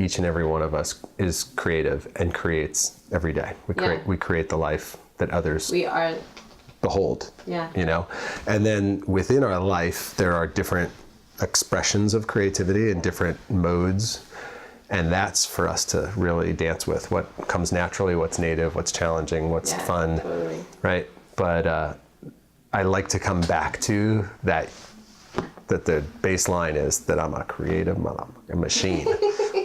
each and every one of us is creative and creates every day. We create the life that others behold. Yeah. You know? And then within our life, there are different expressions of creativity and different modes. And that's for us to really dance with. What comes naturally, what's native, what's challenging, what's fun. Totally. Right? But I like to come back to that the baseline is that I'm a creative machine.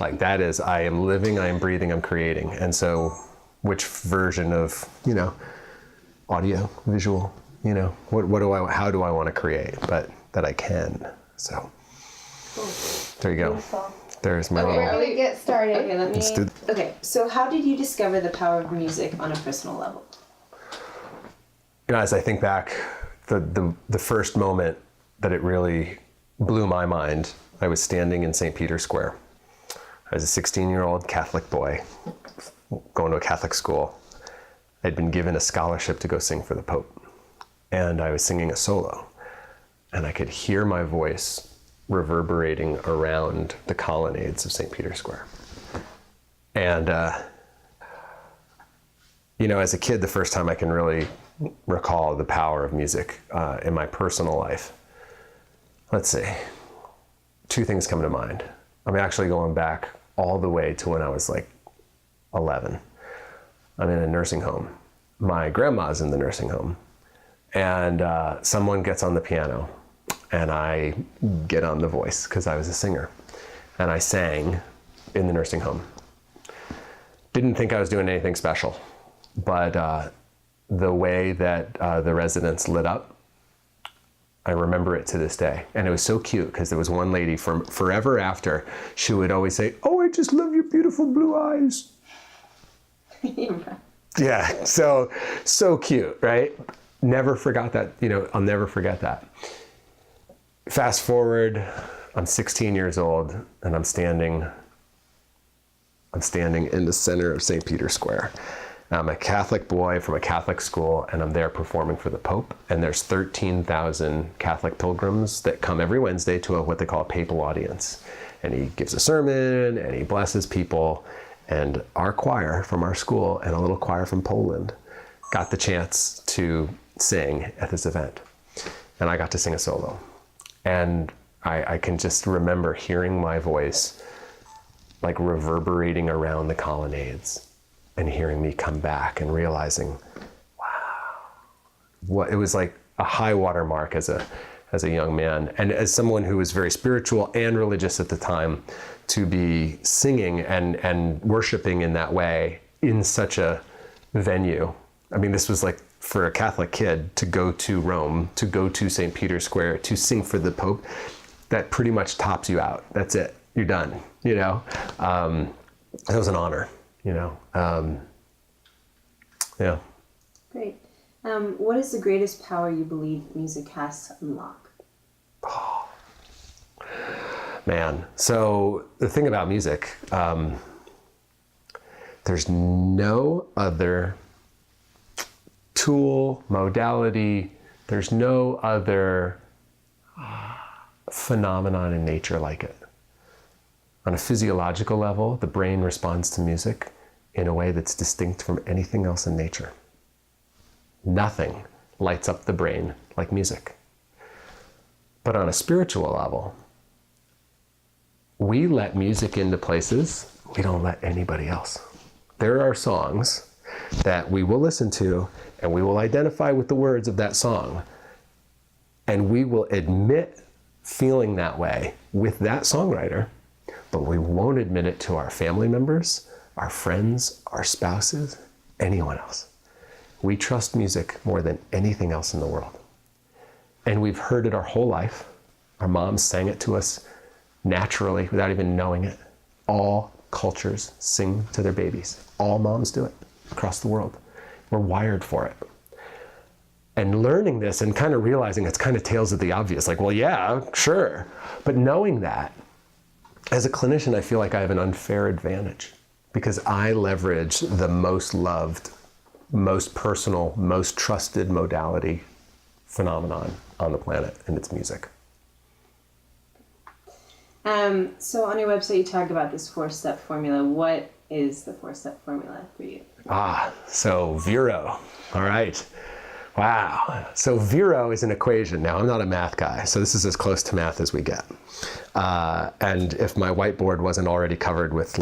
Like that is, I am living, I am breathing, I'm creating. And so which version of, you know, audio, visual, you know, how do I want to create, but that I can. So cool. There you go. Beautiful. There's my Okay, we're going to get started. Okay, so how did you discover the power of music on a personal level? You know, as I think back, the first moment that it really blew my mind, I was standing in St. Peter's Square. I was a 16-year-old Catholic boy going to a Catholic school. I'd been given a scholarship to go sing for the Pope. And I was singing a solo. And I could hear my voice reverberating around the colonnades of St. Peter's Square. And, you know, as a kid, the first time I can really recall the power of music in my personal life, let's see, two things come to mind. I'm actually going back all the way to when I was like 11. I'm in a nursing home. My grandma's in the nursing home. And someone gets on the piano and I get on the voice because I was a singer. And I sang in the nursing home. Didn't think I was doing anything special, but the way that the residents lit up, I remember it to this day. And it was so cute because there was one lady from forever after, she would always say, "Oh, I just love your beautiful blue eyes." Yeah, so cute, right? Never forgot that, you know, I'll never forget that. Fast forward, I'm 16 years old and I'm standing in the center of St. Peter's Square. I'm a Catholic boy from a Catholic school and I'm there performing for the Pope. And there's 13,000 Catholic pilgrims that come every Wednesday to what they call a papal audience. And he gives a sermon and he blesses people. And our choir from our school and a little choir from Poland got the chance to sing at this event. And I got to sing a solo. And I can just remember hearing my voice like reverberating around the colonnades and hearing me come back and realizing, wow, it was like a high water mark as a young man. And as someone who was very spiritual and religious at the time, to be singing and worshiping in that way in such a venue. I mean, this was like for a Catholic kid to go to Rome, to go to St. Peter's Square, to sing for the Pope, that pretty much tops you out. That's it. You're done, you know? It was an honor, you know? Yeah. Great. What is the greatest power you believe music has to unlock? Oh, man. So the thing about music, there's no other tool, modality, there's no other phenomenon in nature like it. On a physiological level, the brain responds to music in a way that's distinct from anything else in nature. Nothing lights up the brain like music. But on a spiritual level, we let music into places we don't let anybody else. There are songs that we will listen to and we will identify with the words of that song. And we will admit feeling that way with that songwriter, but we won't admit it to our family members, our friends, our spouses, anyone else. We trust music more than anything else in the world. And we've heard it our whole life. Our moms sang it to us naturally without even knowing it. All cultures sing to their babies. All moms do it across the world. We're wired for it. And learning this and kind of realizing it's kind of tales of the obvious, like, well, yeah, sure. But knowing that, as a clinician, I feel like I have an unfair advantage because I leverage the most loved, most personal, most trusted modality phenomenon on the planet, and it's music. So on your website, you talk about this 4-step formula. What is the 4-step formula for you? So Vero. All right. Wow. So Vero is an equation. Now, I'm not a math guy, so this is as close to math as we get. And if my whiteboard wasn't already covered with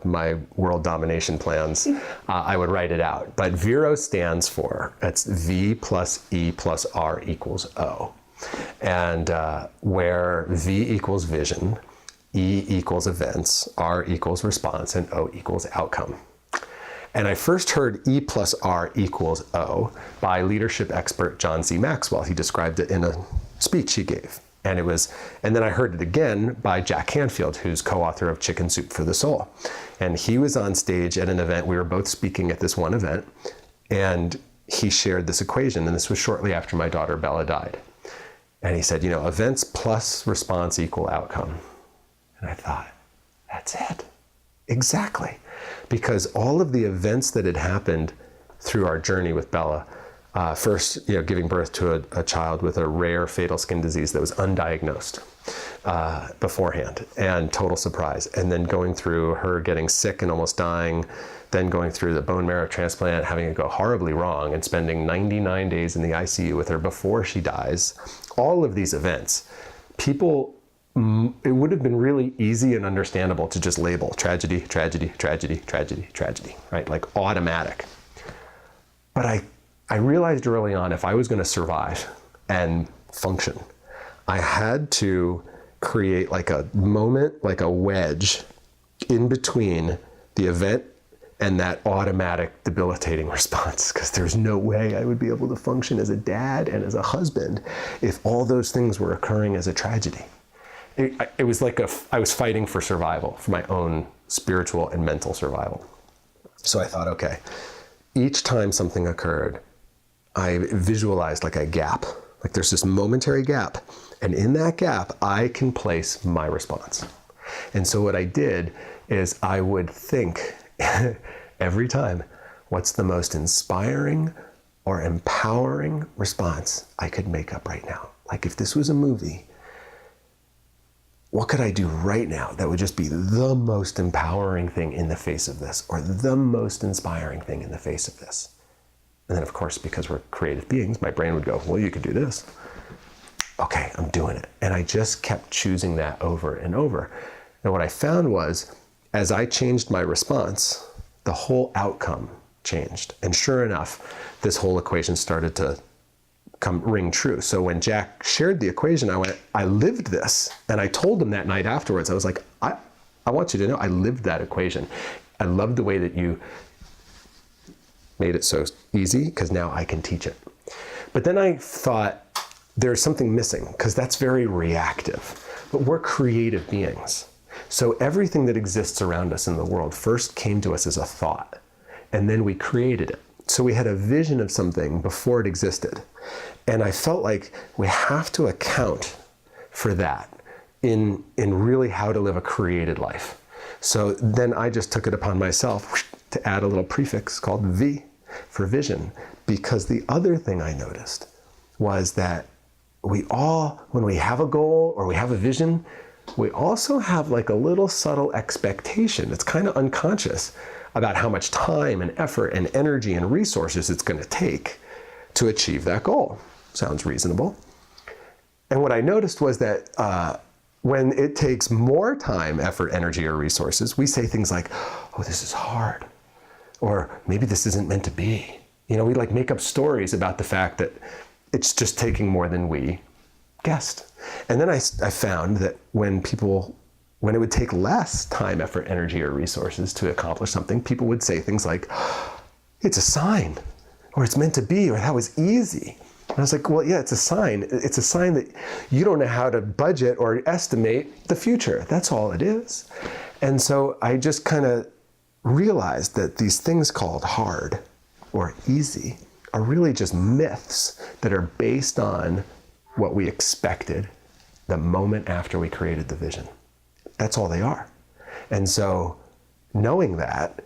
my world domination plans, I would write it out. But Vero stands for, it's V plus E plus R equals O. And where V equals vision, E equals events, R equals response, and O equals outcome. And I first heard E plus R equals O by leadership expert John C. Maxwell. He described it in a speech he gave. And then I heard it again by Jack Canfield, who's co-author of Chicken Soup for the Soul. And he was on stage at an event. We were both speaking at this one event, and he shared this equation. And this was shortly after my daughter Bella died. And he said, events plus response equal outcome. And I thought, that's it. Exactly. Because all of the events that had happened through our journey with Bella, first, giving birth to a child with a rare fatal skin disease that was undiagnosed beforehand, and total surprise. And then going through her getting sick and almost dying, then going through the bone marrow transplant, having it go horribly wrong, and spending 99 days in the ICU with her before she dies. All of these events, it would have been really easy and understandable to just label tragedy, tragedy, tragedy, tragedy, tragedy, right? Like automatic. But I realized early on, if I was going to survive and function, I had to create like a moment, like a wedge in between the event and that automatic debilitating response, because there's no way I would be able to function as a dad and as a husband if all those things were occurring as a tragedy. It was like I was fighting for survival, for my own spiritual and mental survival. So I thought, okay, each time something occurred, I visualized like a gap, like there's this momentary gap. And in that gap, I can place my response. And so what I did is I would think every time, what's the most inspiring or empowering response I could make up right now? Like if this was a movie, what could I do right now that would just be the most empowering thing in the face of this, or the most inspiring thing in the face of this? And then of course, because we're creative beings, my brain would go, well, you could do this. Okay, I'm doing it. And I just kept choosing that over and over. And what I found was, as I changed my response, the whole outcome changed. And sure enough, this whole equation started to ring true. So when Jack shared the equation, I lived this. And I told him that night afterwards, I was like, I want you to know I lived that equation. I love the way that you made it so easy, because now I can teach it. But then I thought there's something missing, because that's very reactive. But we're creative beings. So everything that exists around us in the world first came to us as a thought, and then we created it. So we had a vision of something before it existed. And I felt like we have to account for that in really how to live a created life. So then I just took it upon myself to add a little prefix called V for vision, because the other thing I noticed was that we all, when we have a goal or we have a vision, we also have like a little subtle expectation. It's kind of unconscious about how much time and effort and energy and resources it's going to take to achieve that goal. Sounds reasonable. And what I noticed was that when it takes more time, effort, energy, or resources, we say things like, oh, this is hard, or maybe this isn't meant to be. We like make up stories about the fact that it's just taking more than we guessed. And then I found that when it would take less time, effort, energy, or resources to accomplish something, people would say things like, it's a sign, or it's meant to be, or that was easy. And I was like, well, yeah, it's a sign. It's a sign that you don't know how to budget or estimate the future. That's all it is. And so I just kind of realized that these things called hard or easy are really just myths that are based on what we expected the moment after we created the vision. That's all they are. And so knowing that,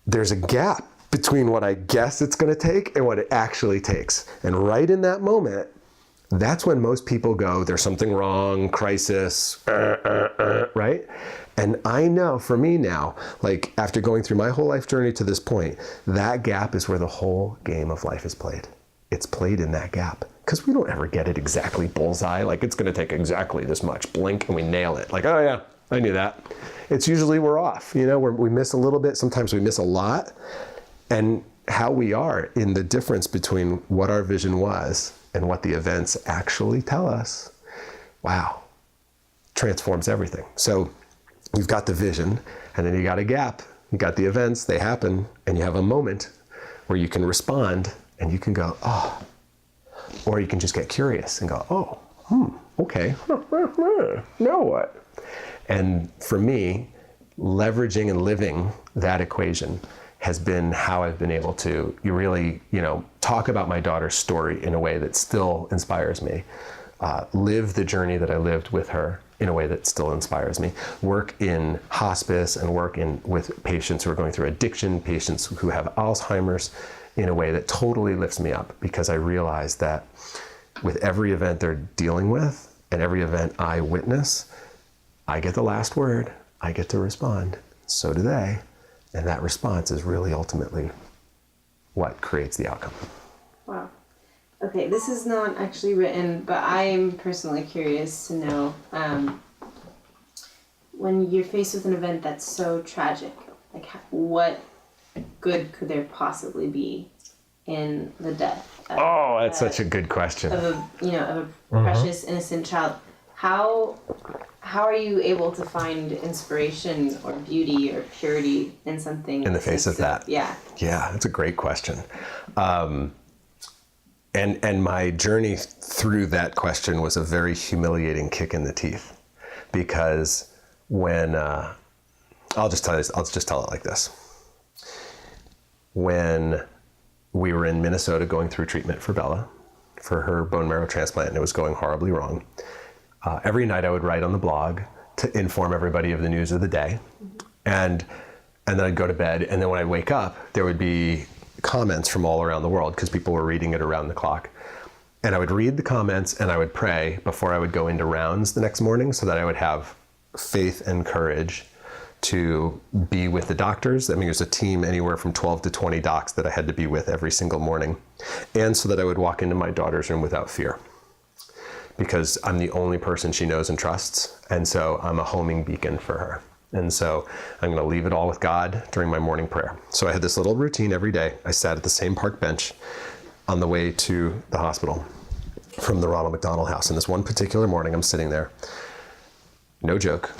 there's a gap between what I guess it's going to take and what it actually takes. And right in that moment, That's when most people go, there's something wrong, crisis, right? And I know for me now, like after going through my whole life journey to this point, that gap is where the whole game of life is played. It's played in that gap. Because we don't ever get it exactly bullseye, like it's gonna take exactly this much, blink and we nail it. Like, oh yeah, I knew that. It's usually we're off, you know, we miss a little bit, sometimes we miss a lot. And how we are in the difference between what our vision was and what the events actually tell us, wow, transforms everything. So you've got the vision, and then you got a gap. You got the events, they happen, and you have a moment where you can respond and you can go, oh, or you can just get curious and go, oh, okay, now what? And for me, leveraging and living that equation has been how I've been able to really, talk about my daughter's story in a way that still inspires me, live the journey that I lived with her in a way that still inspires me, work in hospice and work with patients who are going through addiction, patients who have Alzheimer's in a way that totally lifts me up, because I realize that with every event they're dealing with and every event I witness, I get the last word, I get to respond, so do they. And that response is really ultimately what creates the outcome. Wow. Okay, this is not actually written, but I am personally curious to know, when you're faced with an event that's so tragic, like what good could there possibly be in the death That's such a good question. of a precious innocent child? How are you able to find inspiration or beauty or purity in something In the face of that? Yeah, that's a great question. And my journey through that question was a very humiliating kick in the teeth, because when I'll just tell it like this. When we were in Minnesota going through treatment for Bella, for her bone marrow transplant, and it was going horribly wrong, every night I would write on the blog to inform everybody of the news of the day. And then I'd go to bed, and then when I'd wake up, there would be comments from all around the world because people were reading it around the clock. And I would read the comments and I would pray before I would go into rounds the next morning, so that I would have faith and courage to be with the doctors. I mean, there's a team anywhere from 12 to 20 docs that I had to be with every single morning. And so that I would walk into my daughter's room without fear, because I'm the only person she knows and trusts. And so I'm a homing beacon for her. And so I'm going to leave it all with God during my morning prayer. So I had this little routine every day. I sat at the same park bench on the way to the hospital from the Ronald McDonald House. And this one particular morning, I'm sitting there. No joke.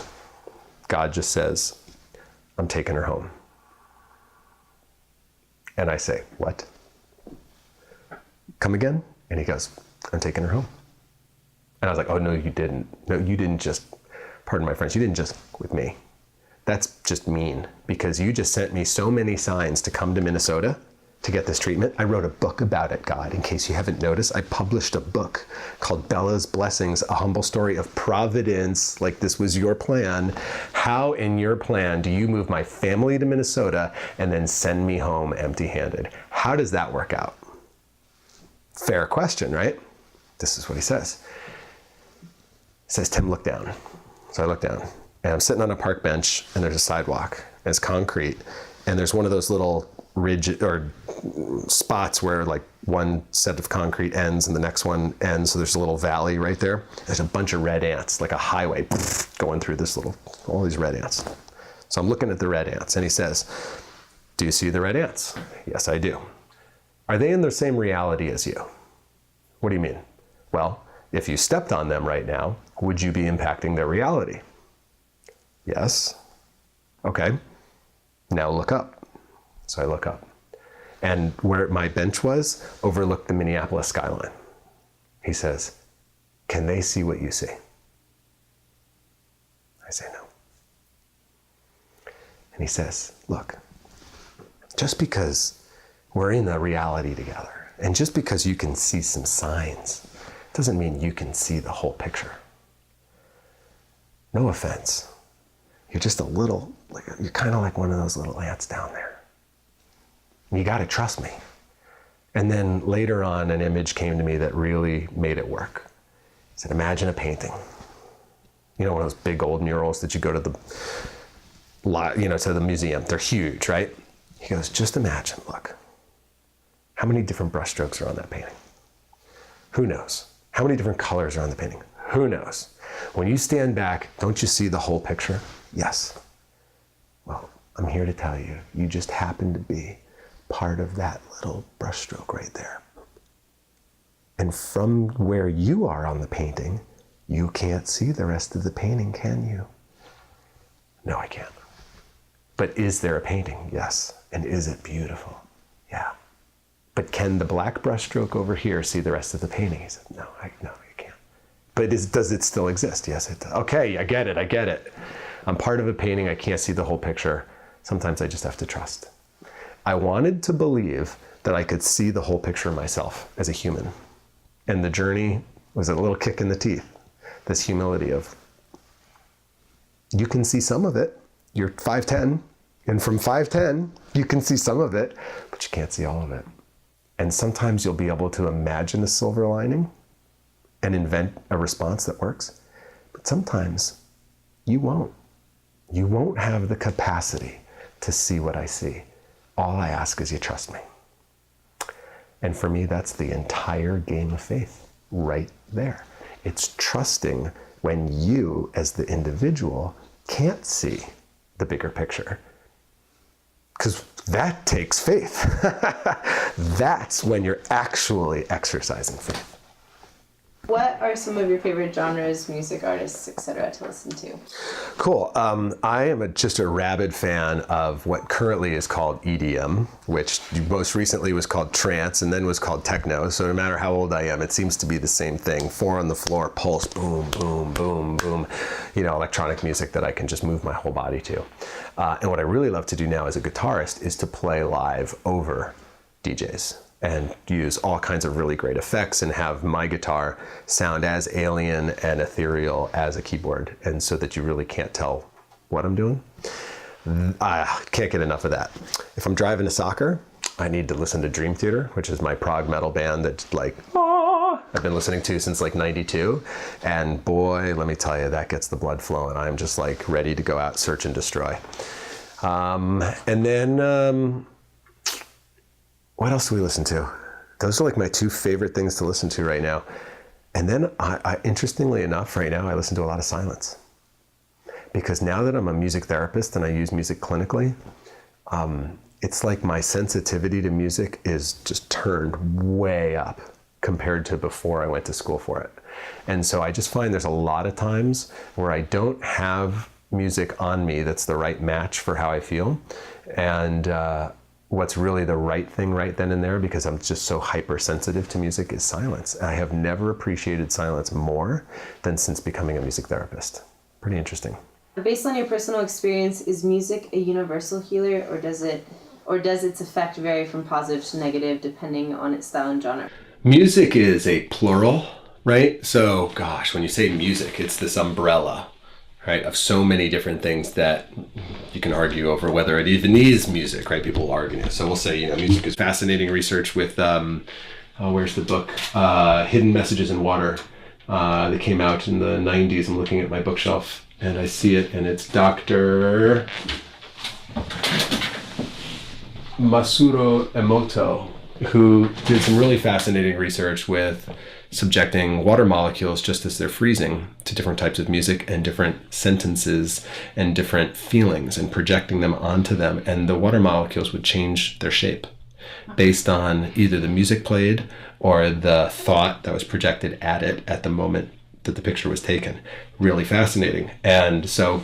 God just says, I'm taking her home. And I say, what? Come again? And he goes, I'm taking her home. And I was like, oh, no, you didn't. No, you didn't just, pardon my French, you didn't just with me. That's just mean, because you just sent me so many signs to come to Minnesota to get this treatment. I wrote a book about it, God, in case you haven't noticed. I published a book called Bella's Blessings, a humble story of providence, like this was your plan. How in your plan do you move my family to Minnesota and then send me home empty-handed? How does that work out? Fair question, right? This is what he says. He says, Tim, look down. So I look down, and I'm sitting on a park bench, and there's a sidewalk, and it's concrete, and there's one of those little ridge or spots where like one set of concrete ends and the next one ends, so there's a little valley right there. There's a bunch of red ants, like a highway going through this all these red ants. So I'm looking at the red ants, and he says, do you see the red ants? Yes, I do. Are they in the same reality as you? What do you mean? Well, if you stepped on them right now, would you be impacting their reality? Yes. Okay. Now look up. So I look up. And where my bench was overlooked the Minneapolis skyline. He says, can they see what you see? I say no. And he says, look, just because we're in the reality together, and just because you can see some signs, doesn't mean you can see the whole picture. No offense. You're just you're kind of like one of those little ants down there. And you got to trust me. And then later on, an image came to me that really made it work. He said, imagine a painting. You know, one of those big old murals that you go to to the museum. They're huge, right? He goes, just imagine, look, how many different brushstrokes are on that painting? Who knows? How many different colors are on the painting? Who knows? When you stand back, don't you see the whole picture? Yes. Well, I'm here to tell you, you just happen to be part of that little brushstroke right there. And from where you are on the painting, you can't see the rest of the painting, can you? No, I can't. But is there a painting? Yes. And is it beautiful? Yeah. But can the black brushstroke over here see the rest of the painting? He said, no, you can't. But does it still exist? Yes, it does. Okay, I get it. I'm part of a painting. I can't see the whole picture. Sometimes I just have to trust. I wanted to believe that I could see the whole picture myself as a human. And the journey was a little kick in the teeth. This humility of, you can see some of it. You're 5'10", and from 5'10", you can see some of it, but you can't see all of it. And sometimes you'll be able to imagine a silver lining and invent a response that works. But sometimes you won't. You won't have the capacity to see what I see. All I ask is you trust me. And for me, that's the entire game of faith right there. It's trusting when you, as the individual, can't see the bigger picture. Because that takes faith. That's when you're actually exercising faith. What are some of your favorite genres, music, artists, etc. to listen to? Cool. I am just a rabid fan of what currently is called EDM, which most recently was called trance and then was called techno. So no matter how old I am, it seems to be the same thing. 4 on the floor, pulse, boom, boom, boom, boom. Electronic music that I can just move my whole body to. And what I really love to do now as a guitarist is to play live over DJs and use all kinds of really great effects and have my guitar sound as alien and ethereal as a keyboard, and so that you really can't tell what I'm doing. I can't get enough of that. If I'm driving to soccer, I need to listen to Dream Theater, which is my prog metal band that I've been listening to since '92. And boy, let me tell you, that gets the blood flowing. I'm just ready to go out, search and destroy. And then, what else do we listen to? Those are my 2 favorite things to listen to right now. And then I interestingly enough, right now, I listen to a lot of silence. Because now that I'm a music therapist and I use music clinically, it's like my sensitivity to music is just turned way up compared to before I went to school for it. And so I just find there's a lot of times where I don't have music on me that's the right match for how I feel. And what's really the right thing right then and there, because I'm just so hypersensitive to music, is silence. I have never appreciated silence more than since becoming a music therapist. Pretty interesting. Based on your personal experience, is music a universal healer, or does its effect vary from positive to negative depending on its style and genre? Music is a plural, right? So, gosh, when you say music, it's this umbrella, right, of so many different things that you can argue over whether it even is music, right? People will argue. So we'll say, music is fascinating research with, where's the book? Hidden Messages in Water, that came out in the 90s. I'm looking at my bookshelf and I see it, and it's Dr. Masaru Emoto, who did some really fascinating research with subjecting water molecules just as they're freezing to different types of music and different sentences and different feelings and projecting them onto them. And the water molecules would change their shape based on either the music played or the thought that was projected at it at the moment that the picture was taken. Really fascinating. And so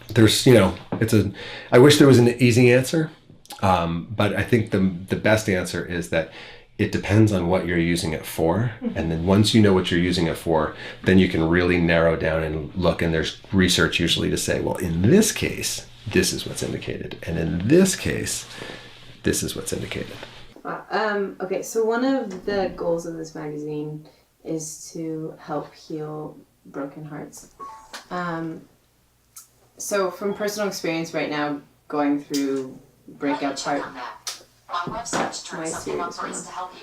there's, I wish there was an easy answer. But I think the best answer is that it depends on what you're using it for. And then once you know what you're using it for, then you can really narrow down and look. And there's research usually to say, well, in this case, this is what's indicated. And in this case, this is what's indicated. Okay, so one of the goals of this magazine is to help heal broken hearts. So from personal experience right now, going through breakup part. our website turns something on for us to help you.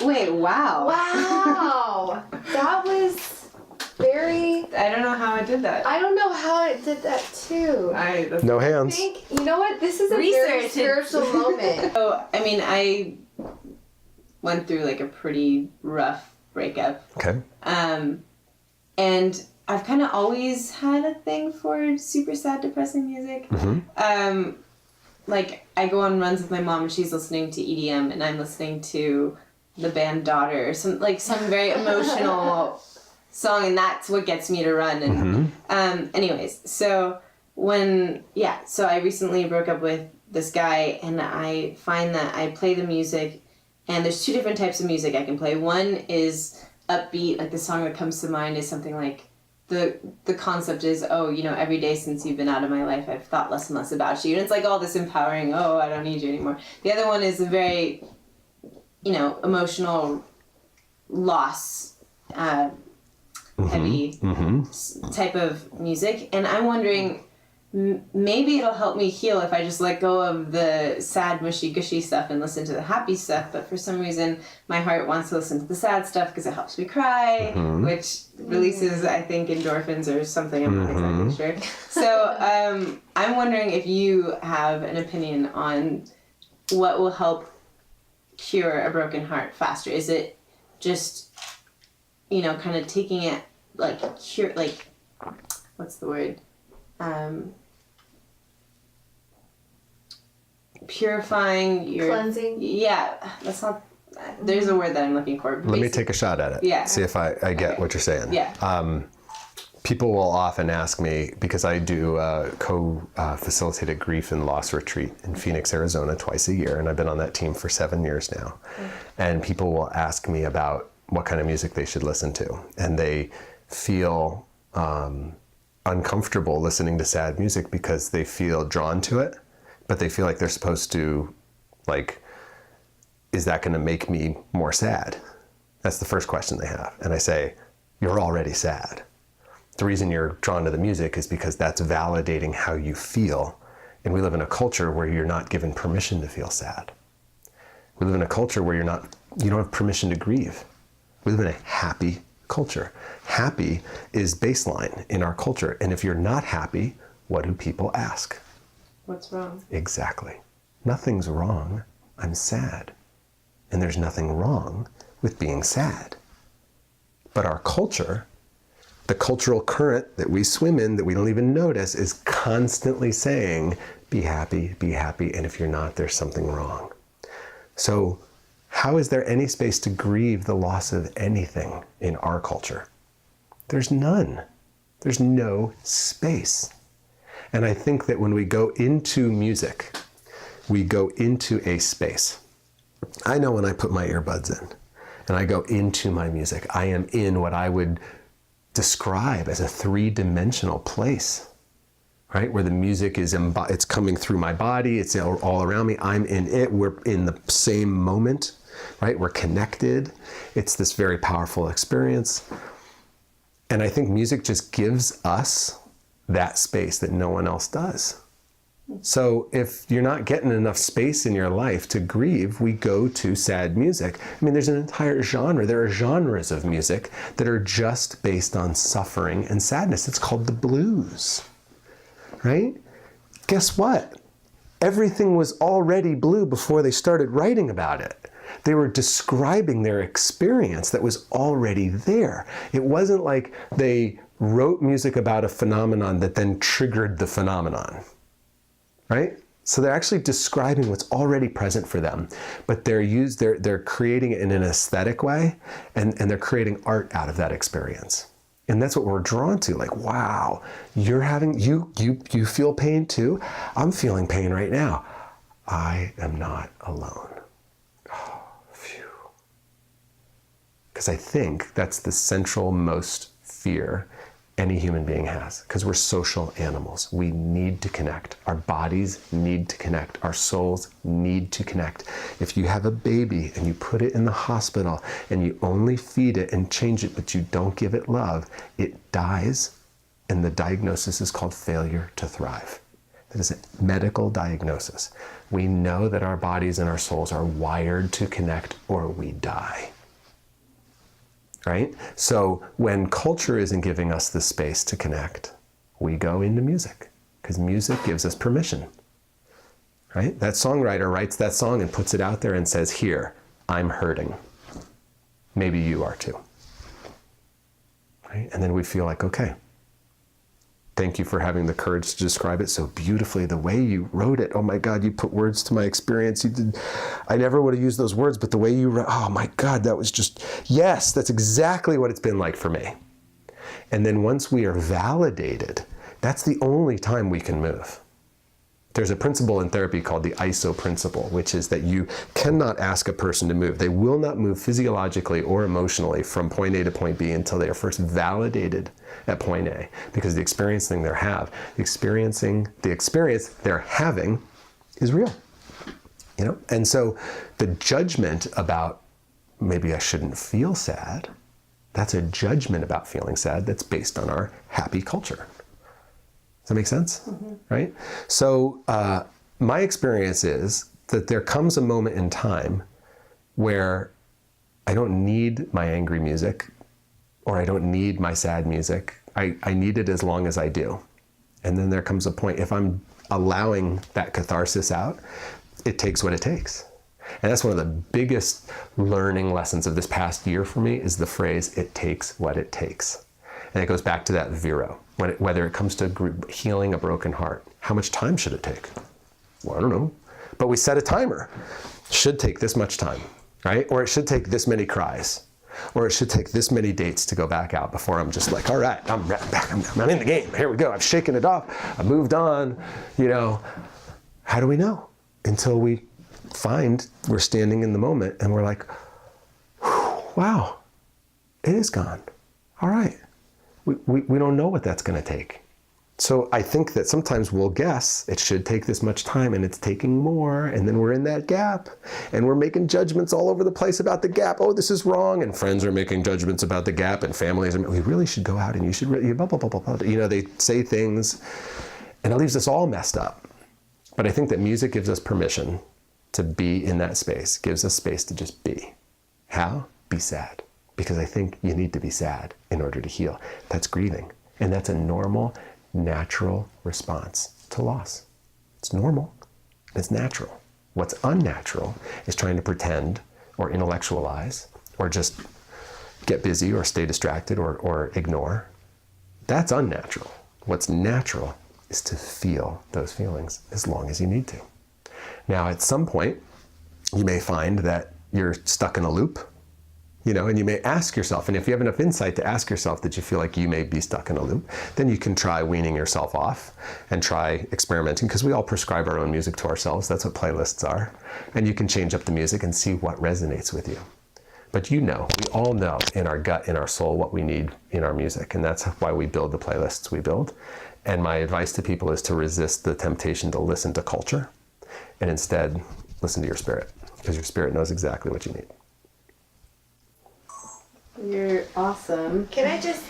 Wait, wow. Wow. That was very... I don't know how I did that. I don't know how it did that too. No I hands. think, you know what? This is a very Research. spiritual moment. So, I mean, I went through like a pretty rough breakup. Okay. And I've kind of always had a thing for super sad, depressing music. Like, I go on runs with my mom and she's listening to EDM and I'm listening to the band Daughter or some very emotional song, and that's what gets me to run. And anyways, so I recently broke up with this guy, and I find that I play the music, and there's two different types of music I can play. One is upbeat, like the song that comes to mind is something like the concept is, every day since you've been out of my life, I've thought less and less about you. And it's like all this empowering, I don't need you anymore. The other one is a very, emotional loss, heavy type of music. And I'm wondering, maybe it'll help me heal if I just let go of the sad, mushy, gushy stuff and listen to the happy stuff. But for some reason, my heart wants to listen to the sad stuff because it helps me cry, which releases, I think, endorphins or something. I'm not exactly sure. So I'm wondering if you have an opinion on what will help cure a broken heart faster. Is it just, kind of taking it, what's the word? Purifying your... Cleansing? Yeah, that's not... There's a word that I'm looking for. Let me take a shot at it. Yeah. See if I get what you're saying. Yeah. People will often ask me, because I do a co-facilitated grief and loss retreat in Phoenix, Arizona twice a year, and I've been on that team for 7 years now. And people will ask me about what kind of music they should listen to. And they feel uncomfortable listening to sad music because they feel drawn to it, but they feel like they're supposed to, is that going to make me more sad? That's the first question they have. And I say, you're already sad. The reason you're drawn to the music is because that's validating how you feel. And we live in a culture where you're not given permission to feel sad. We live in a culture where you don't have permission to grieve. We live in a happy culture. Happy is baseline in our culture. And if you're not happy, what do people ask? What's wrong? Exactly. Nothing's wrong. I'm sad. And there's nothing wrong with being sad. But our culture, the cultural current that we swim in that we don't even notice, is constantly saying, be happy, and if you're not, there's something wrong. So how is there any space to grieve the loss of anything in our culture? There's none. There's no space. And I think that when we go into music, we go into a space. I know when I put my earbuds in and I go into my music, I am in what I would describe as a three-dimensional place, right? Where the music is, it's coming through my body, it's all around me, I'm in it, we're in the same moment, right? We're connected. It's this very powerful experience. And I think music just gives us that space that no one else does. So if you're not getting enough space in your life to grieve, we go to sad music. I mean, there's an entire genre. There are genres of music that are just based on suffering and sadness. It's called the blues, right? Guess what? Everything was already blue before they started writing about it. They were describing their experience that was already there. It wasn't like they wrote music about a phenomenon that then triggered the phenomenon, right? So they're actually describing what's already present for them, but they're creating it in an aesthetic way, and they're creating art out of that experience. And that's what we're drawn to. Like, wow, you're having, you feel pain too? I'm feeling pain right now. I am not alone. Oh, phew. Because I think that's the central most fear any human being has, because we're social animals. We need to connect. Our bodies need to connect. Our souls need to connect. If you have a baby and you put it in the hospital and you only feed it and change it, but you don't give it love, it dies, and the diagnosis is called failure to thrive. That is a medical diagnosis. We know that our bodies and our souls are wired to connect or we die. Right? So when culture isn't giving us the space to connect, we go into music because music gives us permission. Right? That songwriter writes that song and puts it out there and says, here, I'm hurting. Maybe you are too. Right? And then we feel like, okay, thank you for having the courage to describe it so beautifully. The way you wrote it, oh my God, you put words to my experience. You did. I never would have used those words, but the way you wrote, oh my God, that was just, yes, that's exactly what it's been like for me. And then once we are validated, that's the only time we can move. There's a principle in therapy called the ISO principle, which is that you cannot ask a person to move. They will not move physiologically or emotionally from point A to point B until they are first validated at point A, because the experience they're having is real. You know? And so the judgment about maybe I shouldn't feel sad, that's a judgment about feeling sad that's based on our happy culture. Does that make sense? Mm-hmm. Right? So my experience is that there comes a moment in time where I don't need my angry music or I don't need my sad music. I need it as long as I do. And then there comes a point, if I'm allowing that catharsis out, it takes what it takes. And that's one of the biggest learning lessons of this past year for me is the phrase, it takes what it takes. And it goes back to that Vero. Whether it comes to healing a broken heart, how much time should it take? Well, I don't know. But we set a timer. Should take this much time, right? Or it should take this many cries. Or it should take this many dates to go back out before I'm just like, all right, I'm back. I'm in the game. Here we go. I've shaken it off. I've moved on. You know, how do we know? Until we find we're standing in the moment and we're like, wow, it is gone. All right. We don't know what that's going to take. So I think that sometimes we'll guess it should take this much time and it's taking more, and then we're in that gap and we're making judgments all over the place about the gap. Oh, this is wrong, and friends are making judgments about the gap, and families are, we really should go out and you should really, blah, blah, blah, blah, blah. You know, they say things and it leaves us all messed up. But I think that music gives us permission to be in that space, gives us space to just be. How? Be sad. Because I think you need to be sad in order to heal. That's grieving. And that's a normal, natural response to loss. It's normal. It's natural. What's unnatural is trying to pretend or intellectualize or just get busy or stay distracted or ignore. That's unnatural. What's natural is to feel those feelings as long as you need to. Now, at some point, you may find that you're stuck in a loop. You know, and you may ask yourself, and if you have enough insight to ask yourself that you feel like you may be stuck in a loop, then you can try weaning yourself off and try experimenting, because we all prescribe our own music to ourselves. That's what playlists are. And you can change up the music and see what resonates with you. But you know, we all know in our gut, in our soul, what we need in our music. And that's why we build the playlists we build. And my advice to people is to resist the temptation to listen to culture and instead listen to your spirit, because your spirit knows exactly what you need. You're awesome. Can I just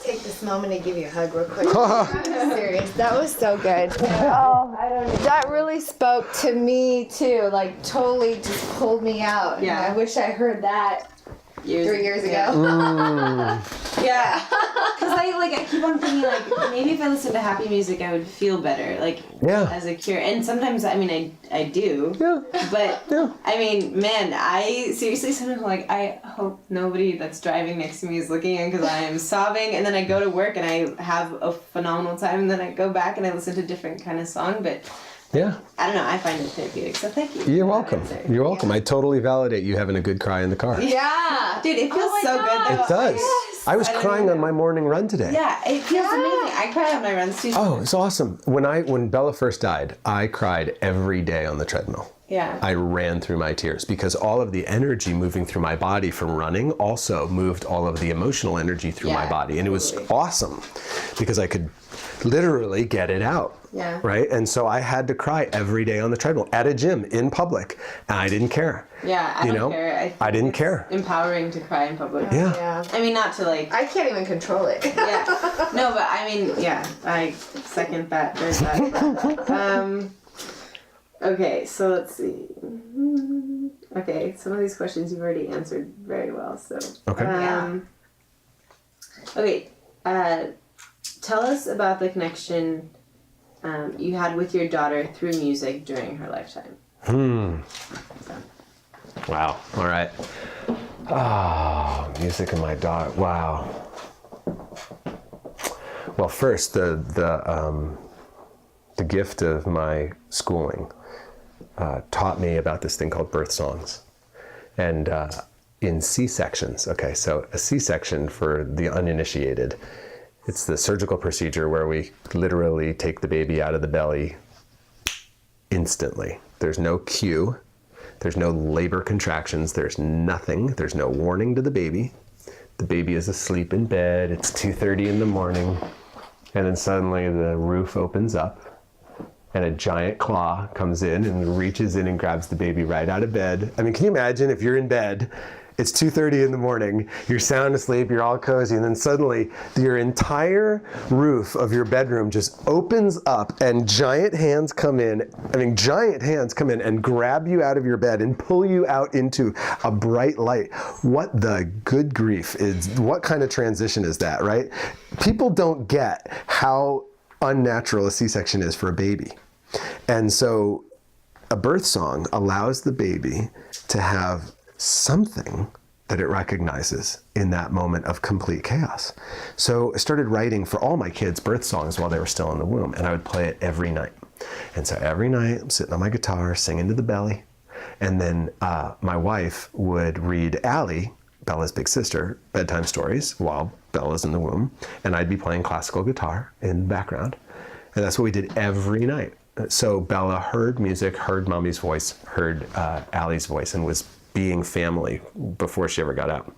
take this moment and give you a hug real quick? I'm serious. That was so good. Oh, that really spoke to me too. Like totally just pulled me out. Yeah. And I wish I heard that 3 years ago. Yeah. Because I keep on thinking like maybe if I listened to happy music I would feel better. Like as a cure. And sometimes I do. Yeah. But I mean, man, I seriously sometimes like I hope nobody that's driving next to me is looking in because I am sobbing, and then I go to work and I have a phenomenal time, and then I go back and I listen to a different kind of song, but yeah. I don't know, I find it therapeutic, so thank you. You're welcome. You're welcome. I totally validate you having a good cry in the car. Yeah. Dude, it feels so good though. It does. Yes. I was crying on my morning run today. Yeah, it feels amazing. I cry on my runs too. Oh, it's awesome. When Bella first died, I cried every day on the treadmill. Yeah. I ran through my tears because all of the energy moving through my body from running also moved all of the emotional energy through my body. And it was awesome because I could literally get it out. Yeah. Right? And so I had to cry every day on the treadmill at a gym in public. And I didn't care. Yeah, I don't care. I didn't care. Empowering to cry in public. Yeah. I mean, not to like... I can't even control it. Yeah. No, but I mean, yeah, I second that. There's that. Okay, so let's see. Okay, some of these questions you've already answered very well, so. Okay. Okay, tell us about the connection you had with your daughter through music during her lifetime. Wow. All right. Oh, music and my daughter. Wow. Well, first, the gift of my schooling taught me about this thing called birth songs. And in C-sections, okay, so a C-section for the uninitiated, it's the surgical procedure where we literally take the baby out of the belly instantly. There's no cue. There's no labor contractions. There's nothing. There's no warning to the baby. The baby is asleep in bed. It's 2:30 in the morning. And then suddenly the roof opens up and a giant claw comes in and reaches in and grabs the baby right out of bed. I mean, can you imagine if you're in bed, it's 2:30 in the morning, you're sound asleep, you're all cozy, and then suddenly your entire roof of your bedroom just opens up and giant hands come in and grab you out of your bed and pull you out into a bright light. What the good grief is, what kind of transition is that, right? People don't get how unnatural a C-section is for a baby. And so a birth song allows the baby to have something that it recognizes in that moment of complete chaos. So I started writing for all my kids birth songs while they were still in the womb, and I would play it every night. And so every night I'm sitting on my guitar singing to the belly, and then my wife would read Allie, Bella's big sister, bedtime stories while Bella's in the womb, and I'd be playing classical guitar in the background. And that's what we did every night. So Bella heard music, heard mommy's voice, heard Allie's voice, and was being family before she ever got out.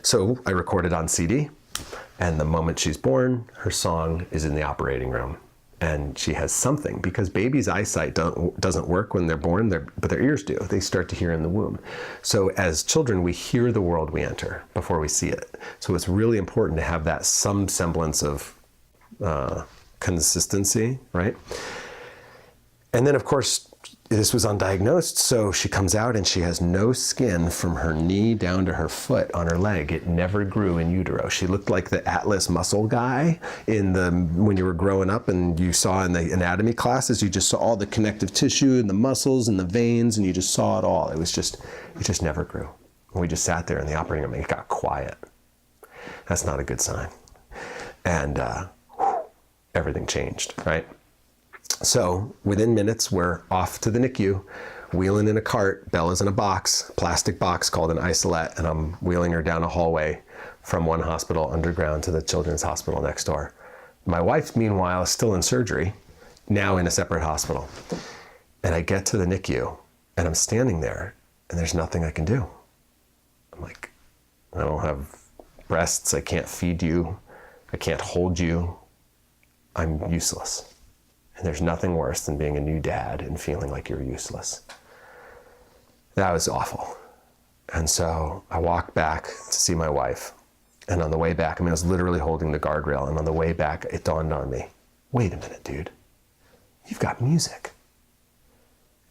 So I recorded on CD, and the moment she's born, her song is in the operating room. And she has something, because babies' eyesight doesn't work when they're born, but their ears do. They start to hear in the womb. So as children, we hear the world we enter before we see it. So it's really important to have that some semblance of consistency, right? And then, of course, this was undiagnosed, so she comes out and she has no skin from her knee down to her foot on her leg. It never grew in utero. She looked like the Atlas muscle guy when you were growing up and you saw in the anatomy classes, you just saw all the connective tissue and the muscles and the veins, and you just saw it all. It just never grew. And we just sat there in the operating room and it got quiet. That's not a good sign. And everything changed, right? So within minutes, we're off to the NICU, wheeling in a cart. Bella's in a box, plastic box called an isolette, and I'm wheeling her down a hallway from one hospital underground to the children's hospital next door. My wife, meanwhile, is still in surgery, now in a separate hospital. And I get to the NICU, and I'm standing there, and there's nothing I can do. I'm like, I don't have breasts, I can't feed you, I can't hold you, I'm useless. And there's nothing worse than being a new dad and feeling like you're useless. That was awful. And so I walked back to see my wife. And on the way back, I was literally holding the guardrail. And on the way back, it dawned on me, wait a minute, dude, you've got music.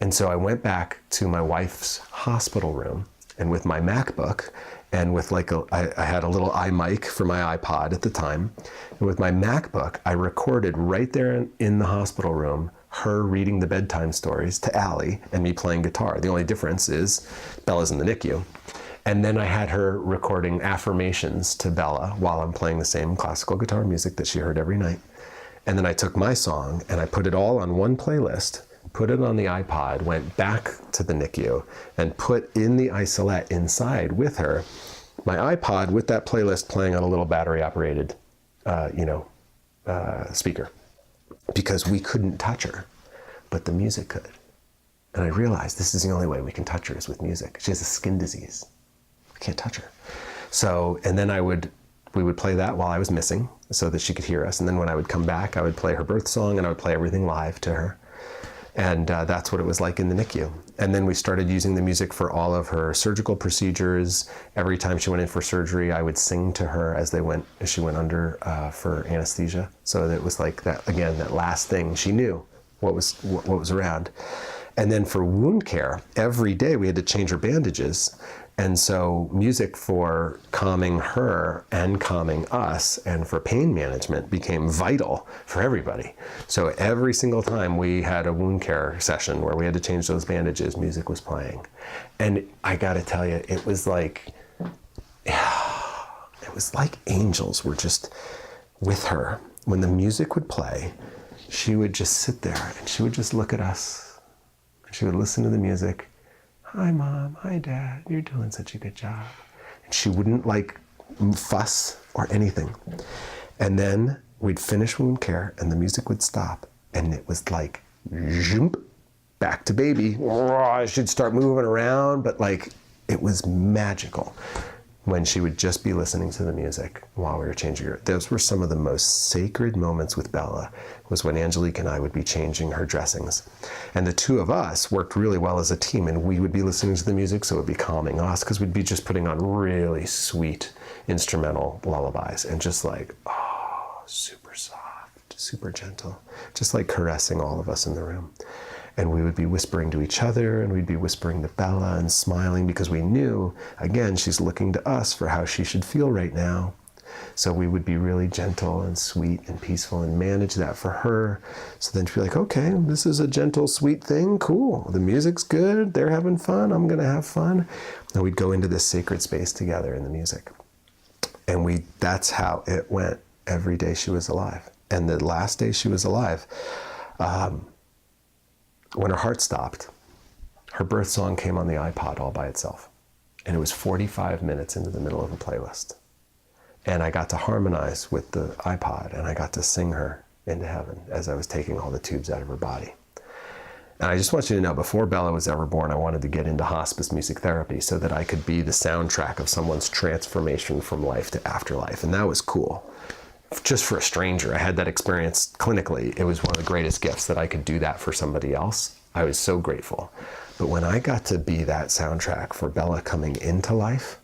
And so I went back to my wife's hospital room, and with my MacBook, and with I had a little iMic for my iPod at the time. And with my MacBook, I recorded right there in the hospital room, her reading the bedtime stories to Allie and me playing guitar. The only difference is Bella's in the NICU. And then I had her recording affirmations to Bella while I'm playing the same classical guitar music that she heard every night. And then I took my song and I put it all on one playlist, put it on the iPod, went back to the NICU, and put in the isolette inside with her my iPod with that playlist playing on a little battery-operated, speaker, because we couldn't touch her, but the music could. And I realized this is the only way we can touch her is with music. She has a skin disease. We can't touch her. So, and then we would play that while I was missing so that she could hear us. And then when I would come back, I would play her birth song and I would play everything live to her. And that's what it was like in the NICU. And then we started using the music for all of her surgical procedures. Every time she went in for surgery, I would sing to her as she went under for anesthesia. So that it was like that, again, that last thing. She knew what was around. And then for wound care, every day we had to change her bandages. And so music for calming her and calming us and for pain management became vital for everybody. So every single time we had a wound care session where we had to change those bandages, music was playing. And I gotta tell you, it was like angels were just with her. When the music would play, she would just sit there and she would just look at us. She would listen to the music. Hi, Mom. Hi, Dad. You're doing such a good job. And she wouldn't like fuss or anything. And then we'd finish wound care and the music would stop. And it was like, zoom, back to baby. She'd start moving around, but like it was magical when she would just be listening to the music while we were changing her. Those were some of the most sacred moments with Bella, was when Angelique and I would be changing her dressings. And the two of us worked really well as a team, and we would be listening to the music, so it would be calming us, because we'd be just putting on really sweet instrumental lullabies, and just like, super soft, super gentle, just like caressing all of us in the room. And we would be whispering to each other, and we'd be whispering to Bella and smiling, because we knew, again, she's looking to us for how she should feel right now. So we would be really gentle and sweet and peaceful and manage that for her. So then she'd be like, okay, this is a gentle, sweet thing. Cool. The music's good. They're having fun. I'm going to have fun. And we'd go into this sacred space together in the music. And that's how it went every day she was alive. And the last day she was alive, when her heart stopped, her birth song came on the iPod all by itself. And it was 45 minutes into the middle of a playlist. And I got to harmonize with the iPod, and I got to sing her into heaven as I was taking all the tubes out of her body. And I just want you to know, before Bella was ever born, I wanted to get into hospice music therapy so that I could be the soundtrack of someone's transformation from life to afterlife. And that was cool. Just for a stranger, I had that experience clinically. It was one of the greatest gifts that I could do that for somebody else. I was so grateful. But when I got to be that soundtrack for Bella coming into life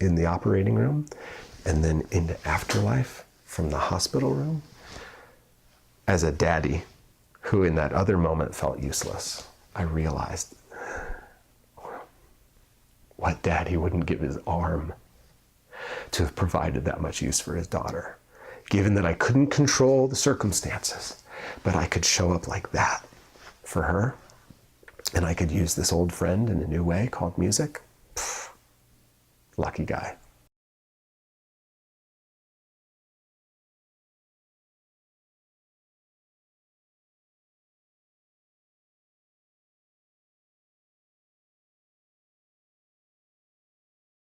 in the operating room, and then into afterlife from the hospital room, as a daddy who in that other moment felt useless, I realized what daddy wouldn't give his arm to have provided that much use for his daughter, given that I couldn't control the circumstances, but I could show up like that for her, and I could use this old friend in a new way called music. Lucky guy.